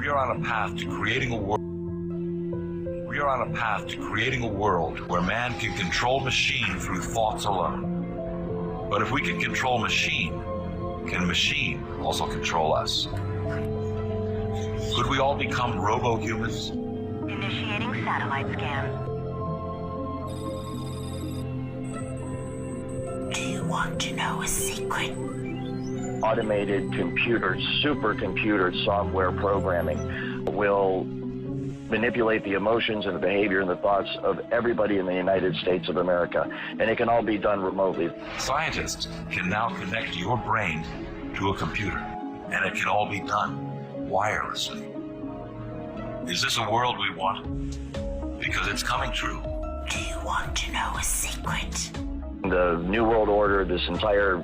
We are on a path to creating a world. We are on a path to creating a world where man can control machine through thoughts alone. But if we can control machine, can machine also control us? Could we all become robo-humans? Initiating satellite scan. Do you want to know a secret? Automated computers, supercomputer software programming will manipulate the emotions and the behavior and the thoughts of everybody in the United States of America. And it can all be done remotely. Scientists can now connect your brain to a computer, and it can all be done wirelessly. Is this a world we want? Because it's coming true. Do you want to know a secret? The New World Order, this entire,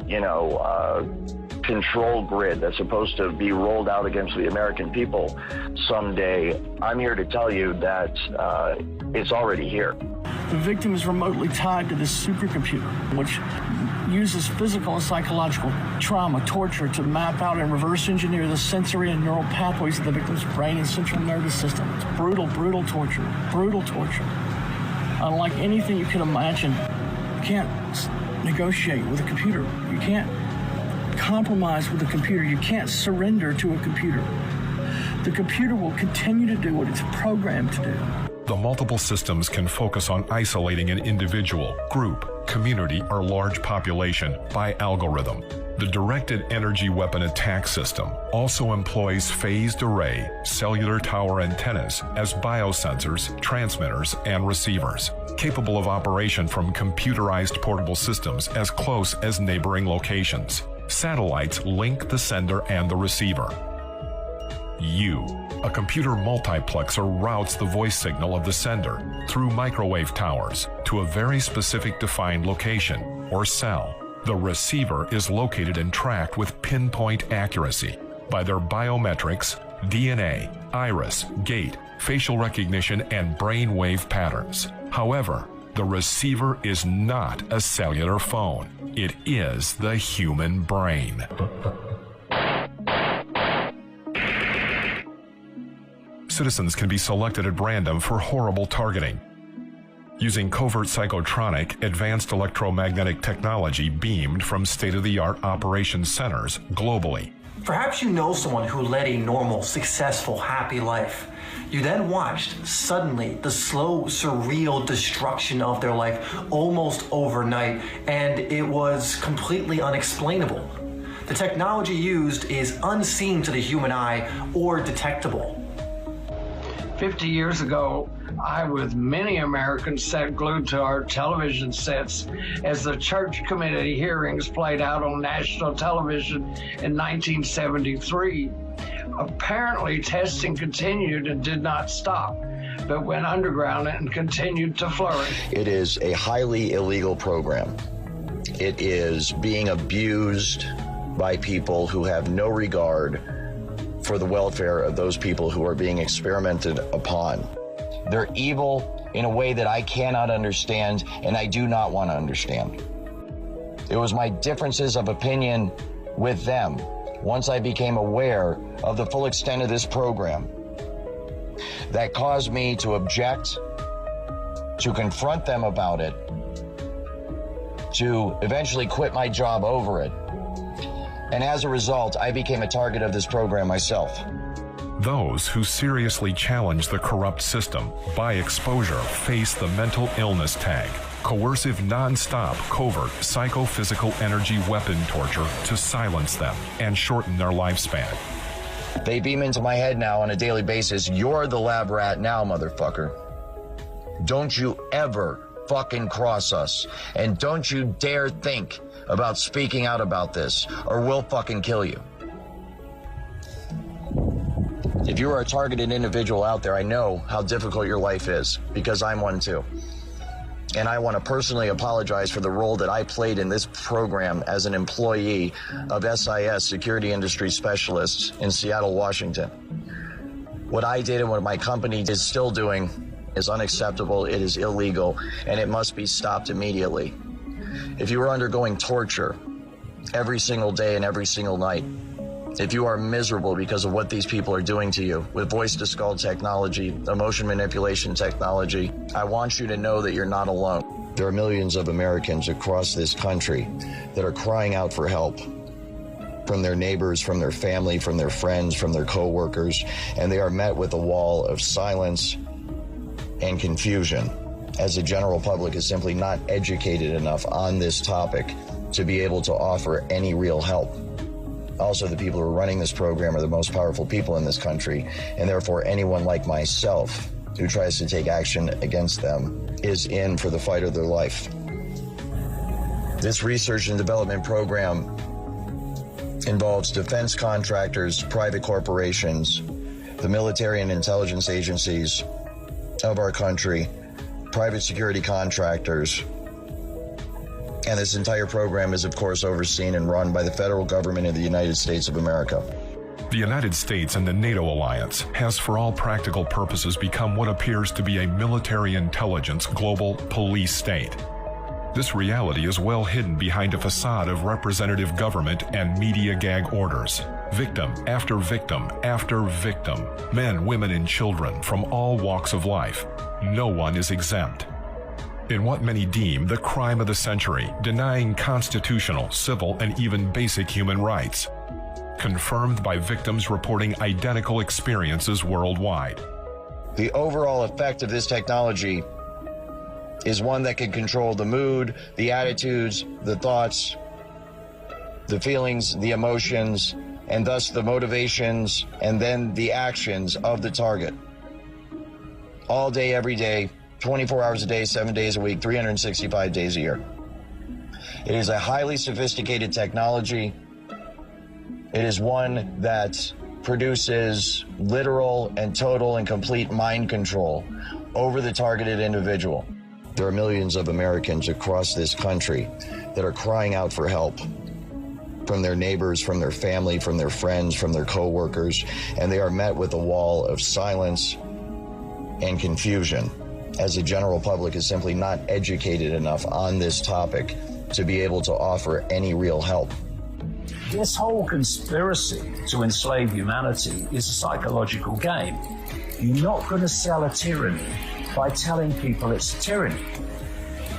control grid that's supposed to be rolled out against the American people someday, I'm here to tell you that it's already here. The victim is remotely tied to this supercomputer, which uses physical and psychological trauma, torture to map out and reverse engineer the sensory and neural pathways of the victim's brain and central nervous system. It's brutal, brutal torture, unlike anything you could imagine. You can't negotiate with a computer. You can't compromise with a computer. You can't surrender to a computer. The computer will continue to do what it's programmed to do. The multiple systems can focus on isolating an individual, group, community, or large population by algorithm. The Directed Energy Weapon Attack System also employs phased array cellular tower antennas as biosensors, transmitters, and receivers, capable of operation from computerized portable systems as close as neighboring locations. Satellites link the sender and the receiver. A computer multiplexer routes the voice signal of the sender through microwave towers to a very specific defined location or cell. The receiver is located and tracked with pinpoint accuracy by their biometrics, DNA, iris, gait, facial recognition, and brainwave patterns. However, the receiver is not a cellular phone. It is the human brain. Citizens can be selected at random for horrible targeting. Using covert psychotronic, advanced electromagnetic technology beamed from state-of-the-art operations centers globally. Perhaps you know someone who led a normal, successful, happy life. You then watched, suddenly, the slow, surreal destruction of their life almost overnight, and it was completely unexplainable. The technology used is unseen to the human eye or detectable. 50 years ago, I, with many Americans, sat glued to our television sets as the church committee hearings played out on national television in 1973. Apparently, testing continued and did not stop, but went underground and continued to flourish. It is a highly illegal program. It is being abused by people who have no regard for the welfare of those people who are being experimented upon. They're evil in a way that I cannot understand, and I do not want to understand. It was my differences of opinion with them, once I became aware of the full extent of this program, that caused me to object, to confront them about it, to eventually quit my job over it. And as a result, I became a target of this program myself. Those who seriously challenge the corrupt system by exposure face the mental illness tag. Coercive, non-stop, covert, psychophysical energy weapon torture to silence them and shorten their lifespan. They beam into my head now on a daily basis. You're the lab rat now, motherfucker. Don't you ever fucking cross us. And don't you dare think about speaking out about this, or we'll fucking kill you. If you are a targeted individual out there, I know how difficult your life is, because I'm one too. And I want to personally apologize for the role that I played in this program as an employee of SIS, Security Industry Specialists in Seattle, Washington. What I did and what my company is still doing is unacceptable, it is illegal, and it must be stopped immediately. If you are undergoing torture every single day and every single night, If you are miserable because of what these people are doing to you with voice-to-skull technology, emotion manipulation technology, I want you to know that you're not alone. There are millions of Americans across this country that are crying out for help from their neighbors, from their family, from their friends, from their co-workers, and they are met with a wall of silence and confusion, as the general public is simply not educated enough on this topic to be able to offer any real help. Also, the people who are running this program are the most powerful people in this country, and therefore anyone like myself who tries to take action against them is in for the fight of their life. This research and development program involves defense contractors, private corporations, the military and intelligence agencies of our country, private security contractors, and this entire program is, of course, overseen and run by the federal government of the United States of America. The United States and the NATO alliance has for all practical purposes become what appears to be a military intelligence global police state. This reality is well hidden behind a facade of representative government and media gag orders. Victim after victim after victim, men, women, and children from all walks of life. No one is exempt. In what many deem the crime of the century, denying constitutional, civil, and even basic human rights. Confirmed by victims reporting identical experiences worldwide. The overall effect of this technology is one that can control the mood, the attitudes, the thoughts, the feelings, the emotions, and thus the motivations, and then the actions of the target. All day, every day, 24 hours a day, 7 days a week, 365 days a year. It is a highly sophisticated technology. It is one that produces literal and total and complete mind control over the targeted individual. There are millions of Americans across this country that are crying out for help from their neighbors, from their family, from their friends, from their co-workers, and they are met with a wall of silence and confusion, as the general public is simply not educated enough on this topic to be able to offer any real help. This whole conspiracy to enslave humanity is a psychological game. You're not going to sell a tyranny by telling people it's tyranny.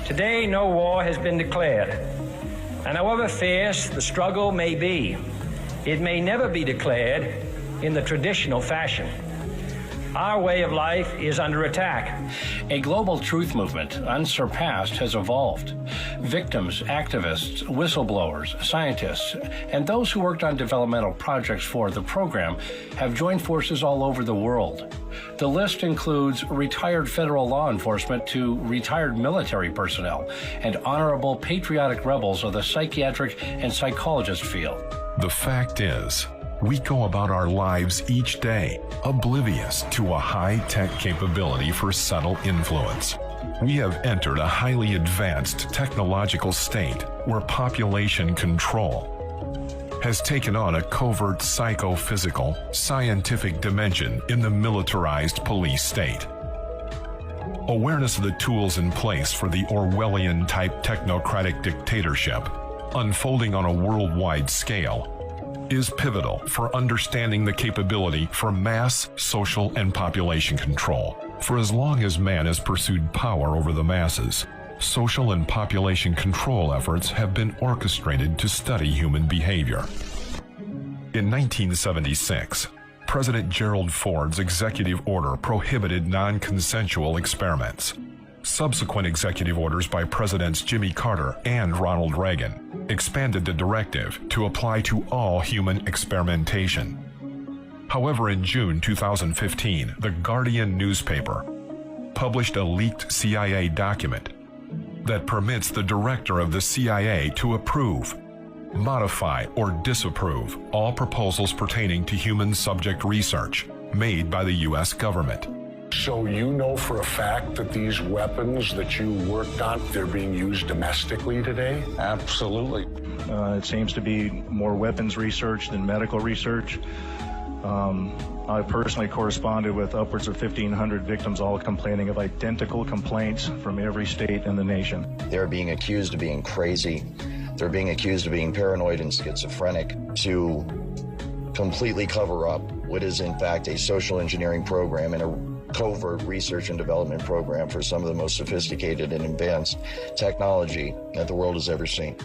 Today, no war has been declared, and however fierce the struggle may be, it may never be declared in the traditional fashion. Our way of life is under attack. A global truth movement, unsurpassed, has evolved. Victims, activists, whistleblowers, scientists, and those who worked on developmental projects for the program have joined forces all over the world. The list includes retired federal law enforcement to retired military personnel and honorable patriotic rebels of the psychiatric and psychologist field. The fact is, we go about our lives each day oblivious to a high-tech capability for subtle influence. We have entered a highly advanced technological state where population control has taken on a covert psychophysical, scientific dimension in the militarized police state. Awareness of the tools in place for the Orwellian-type technocratic dictatorship, unfolding on a worldwide scale, is pivotal for understanding the capability for mass, social, and population control. For as long as man has pursued power over the masses, social and population control efforts have been orchestrated to study human behavior. In 1976, President Gerald Ford's executive order prohibited non-consensual experiments. Subsequent executive orders by Presidents Jimmy Carter and Ronald Reagan expanded the directive to apply to all human experimentation. However, in June 2015, The Guardian newspaper published a leaked CIA document that permits the director of the CIA to approve, modify, or disapprove all proposals pertaining to human subject research made by the U.S. government. So you know for a fact that these weapons that you worked on, they're being used domestically today? Absolutely. It seems to be more weapons research than medical research. I personally corresponded with upwards of 1,500 victims, all complaining of identical complaints from every state in the nation. They're being accused of being crazy. They're being accused of being paranoid and schizophrenic. To completely cover up what is in fact a social engineering program and a covert research and development program for some of the most sophisticated and advanced technology that the world has ever seen.